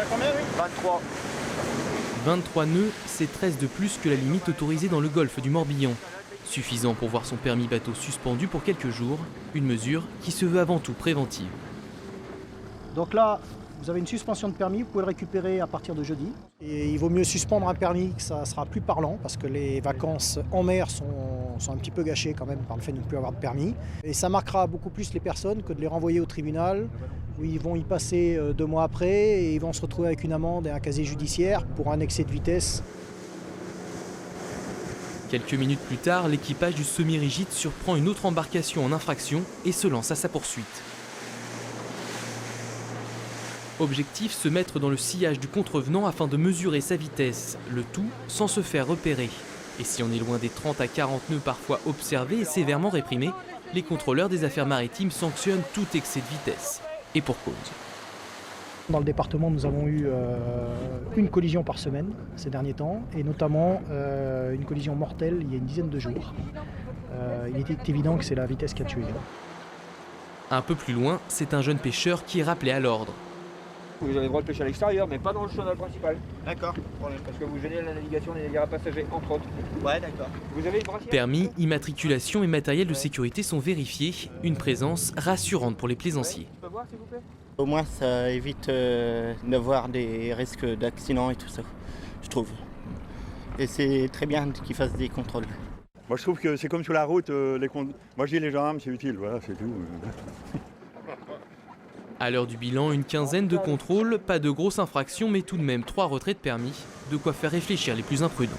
Combien, oui 23. 23 nœuds, c'est 13 de plus que la limite autorisée dans le golfe du Morbihan. Suffisant pour voir son permis bateau suspendu pour quelques jours, une mesure qui se veut avant tout préventive. Donc là, vous avez une suspension de permis, vous pouvez le récupérer à partir de jeudi. Et il vaut mieux suspendre un permis, que ça sera plus parlant, parce que les vacances en mer sont un petit peu gâchées quand même par le fait de ne plus avoir de permis. Et ça marquera beaucoup plus les personnes que de les renvoyer au tribunal, où ils vont y passer 2 mois après et ils vont se retrouver avec une amende et un casier judiciaire pour un excès de vitesse. Quelques minutes plus tard, l'équipage du semi-rigide surprend une autre embarcation en infraction et se lance à sa poursuite. Objectif, se mettre dans le sillage du contrevenant afin de mesurer sa vitesse, le tout sans se faire repérer. Et si on est loin des 30 à 40 nœuds parfois observés et sévèrement réprimés, les contrôleurs des affaires maritimes sanctionnent tout excès de vitesse. Et pour cause. Dans le département, nous avons eu une collision par semaine ces derniers temps, et notamment une collision mortelle il y a une dizaine de jours. Il était évident que c'est la vitesse qui a tué. Un peu plus loin, c'est un jeune pêcheur qui est rappelé à l'ordre. Vous avez le droit de pêcher à l'extérieur, mais pas dans le chenal principal. D'accord. Parce que vous gênez la navigation des navires à passagers, entre autres. Ouais, d'accord. Vous avez une brassière ? Permis, immatriculation et matériel de sécurité sont vérifiés. Une présence rassurante pour les plaisanciers. Je peux voir, s'il vous plaît ? Au moins, ça évite d'avoir des risques d'accident et tout ça, je trouve. Et c'est très bien qu'ils fassent des contrôles. Moi, je trouve que c'est comme sur la route. Moi, je dis les gendarmes, c'est utile, voilà, c'est tout. À l'heure du bilan, une quinzaine de contrôles, pas de grosses infractions, mais tout de même 3 retraits de permis, de quoi faire réfléchir les plus imprudents.